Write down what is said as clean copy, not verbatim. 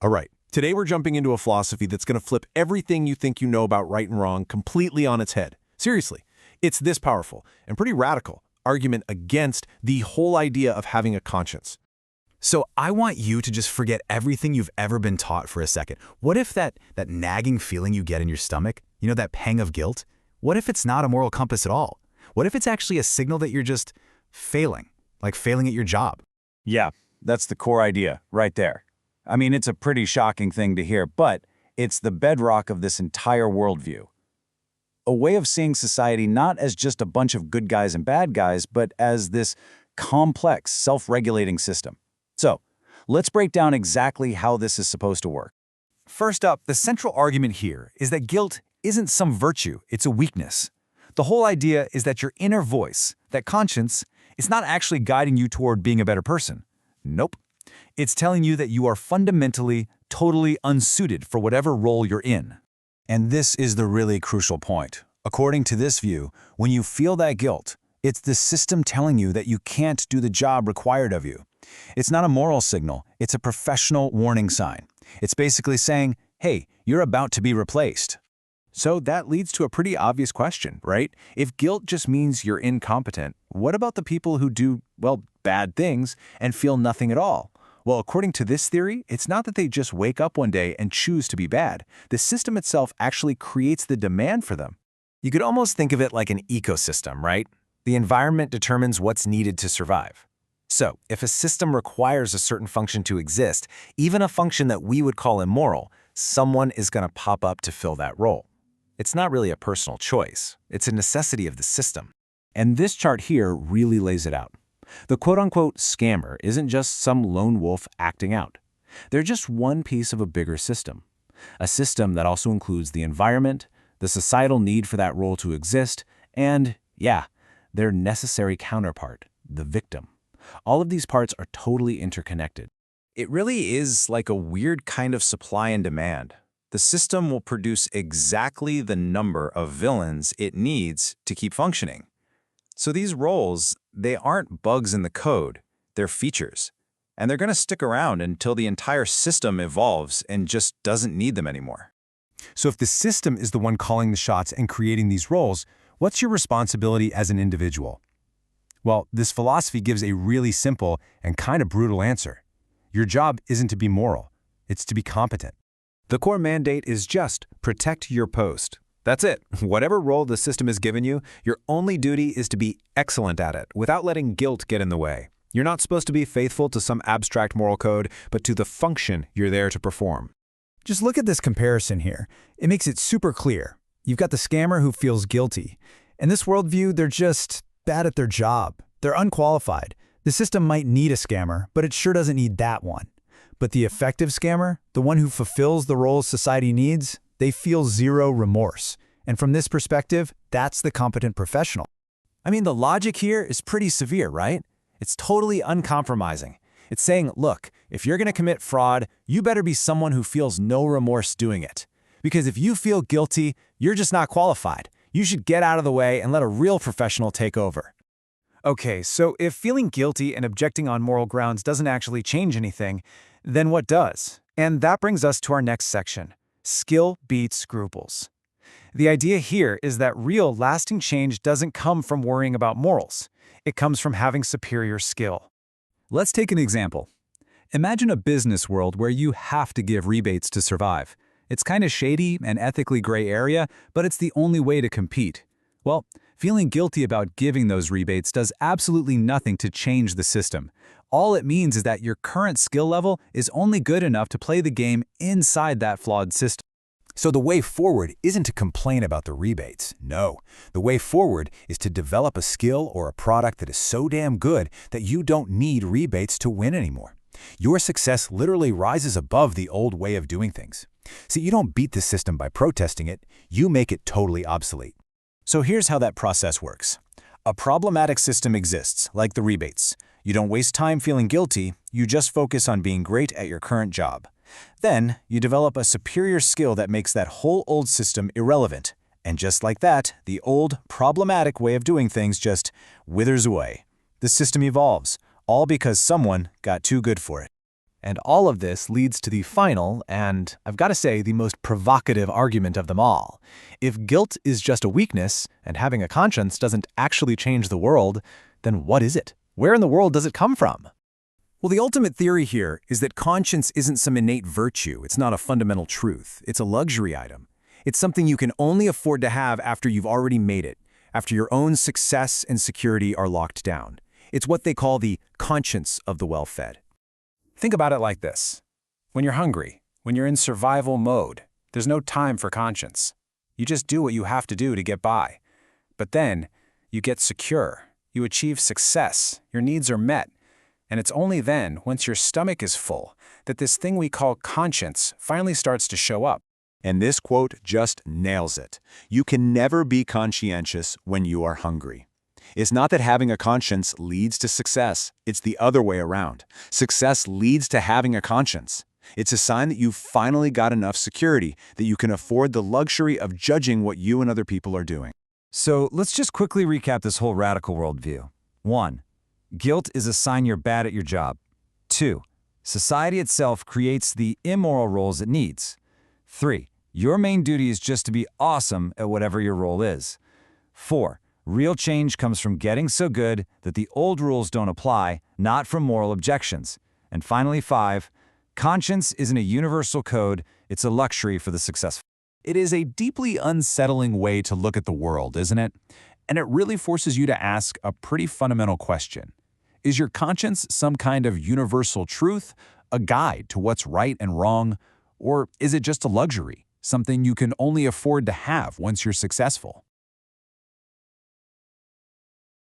All right, today we're jumping into a philosophy that's going to flip everything you think you know about right and wrong completely on its head. Seriously, it's this powerful and pretty radical argument against the whole idea of having a conscience. So I want you to just forget everything you've ever been taught for a second. What if that nagging feeling you get in your stomach, that pang of guilt, what if it's not a moral compass at all? What if it's actually a signal that you're just failing, like failing at your job? Yeah, that's the core idea right there. I mean, it's a pretty shocking thing to hear, but it's the bedrock of this entire worldview. A way of seeing society not as just a bunch of good guys and bad guys, but as this complex, self-regulating system. So, let's break down exactly how this is supposed to work. First up, the central argument here is that guilt isn't some virtue, it's a weakness. The whole idea is that your inner voice, that conscience, is not actually guiding you toward being a better person. Nope. It's telling you that you are fundamentally, totally unsuited for whatever role you're in. And this is the really crucial point. According to this view, when you feel that guilt, it's the system telling you that you can't do the job required of you. It's not a moral signal, it's a professional warning sign. It's basically saying, hey, you're about to be replaced. So that leads to a pretty obvious question, right? If guilt just means you're incompetent, what about the people who do, well, bad things and feel nothing at all? Well, according to this theory, it's not that they just wake up one day and choose to be bad. The system itself actually creates the demand for them. You could almost think of it like an ecosystem, right? The environment determines what's needed to survive. So, if a system requires a certain function to exist, even a function that we would call immoral, someone is going to pop up to fill that role. It's not really a personal choice. It's a necessity of the system. And this chart here really lays it out. The quote-unquote scammer isn't just some lone wolf acting out. They're just one piece of a bigger system. A system that also includes the environment, the societal need for that role to exist, and, yeah, their necessary counterpart, the victim. All of these parts are totally interconnected. It really is like a weird kind of supply and demand. The system will produce exactly the number of villains it needs to keep functioning. So these roles, they aren't bugs in the code, they're features. And they're going to stick around until the entire system evolves and just doesn't need them anymore. So if the system is the one calling the shots and creating these roles, what's your responsibility as an individual? Well, this philosophy gives a really simple and kind of brutal answer. Your job isn't to be moral, it's to be competent. The core mandate is just protect your post. That's it. Whatever role the system has given you, your only duty is to be excellent at it, without letting guilt get in the way. You're not supposed to be faithful to some abstract moral code, but to the function you're there to perform. Just look at this comparison here. It makes it super clear. You've got the scammer who feels guilty. In this worldview, they're just bad at their job. They're unqualified. The system might need a scammer, but it sure doesn't need that one. But the effective scammer, the one who fulfills the roles society needs, they feel zero remorse. And from this perspective, that's the competent professional. I mean, the logic here is pretty severe, right? It's totally uncompromising. It's saying, look, if you're going to commit fraud, you better be someone who feels no remorse doing it. Because if you feel guilty, you're just not qualified. You should get out of the way and let a real professional take over. Okay, so if feeling guilty and objecting on moral grounds doesn't actually change anything, then what does? And that brings us to our next section. Skill beats scruples. The idea here is that real, lasting change doesn't come from worrying about morals. It comes from having superior skill. Let's take an example. Imagine a business world where you have to give rebates to survive. It's kind of shady and ethically gray area, but it's the only way to compete. Well, feeling guilty about giving those rebates does absolutely nothing to change the system. All it means is that your current skill level is only good enough to play the game inside that flawed system. So the way forward isn't to complain about the rebates. No, the way forward is to develop a skill or a product that is so damn good that you don't need rebates to win anymore. Your success literally rises above the old way of doing things. See, you don't beat the system by protesting it, you make it totally obsolete. So here's how that process works. A problematic system exists, like the rebates. You don't waste time feeling guilty, you just focus on being great at your current job. Then, you develop a superior skill that makes that whole old system irrelevant. And just like that, the old, problematic way of doing things just withers away. The system evolves, all because someone got too good for it. And all of this leads to the final and, I've got to say, the most provocative argument of them all. If guilt is just a weakness and having a conscience doesn't actually change the world, then what is it? Where in the world does it come from? Well, the ultimate theory here is that conscience isn't some innate virtue. It's not a fundamental truth. It's a luxury item. It's something you can only afford to have after you've already made it, after your own success and security are locked down. It's what they call the conscience of the well-fed. Think about it like this. When you're hungry, when you're in survival mode, there's no time for conscience. You just do what you have to do to get by. But then, you get secure. You achieve success. Your needs are met. And it's only then, once your stomach is full, that this thing we call conscience finally starts to show up. And this quote just nails it. You can never be conscientious when you are hungry. It's not that having a conscience leads to success. It's the other way around. Success leads to having a conscience. It's a sign that you've finally got enough security, that you can afford the luxury of judging what you and other people are doing. So let's just quickly recap this whole radical worldview. 1. Guilt is a sign you're bad at your job. 2. Society itself creates the immoral roles it needs. 3. Your main duty is just to be awesome at whatever your role is. 4. Real change comes from getting so good that the old rules don't apply, not from moral objections. And finally, 5. Conscience isn't a universal code, it's a luxury for the successful. It is a deeply unsettling way to look at the world, isn't it? And it really forces you to ask a pretty fundamental question. Is your conscience some kind of universal truth, a guide to what's right and wrong, or is it just a luxury, something you can only afford to have once you're successful?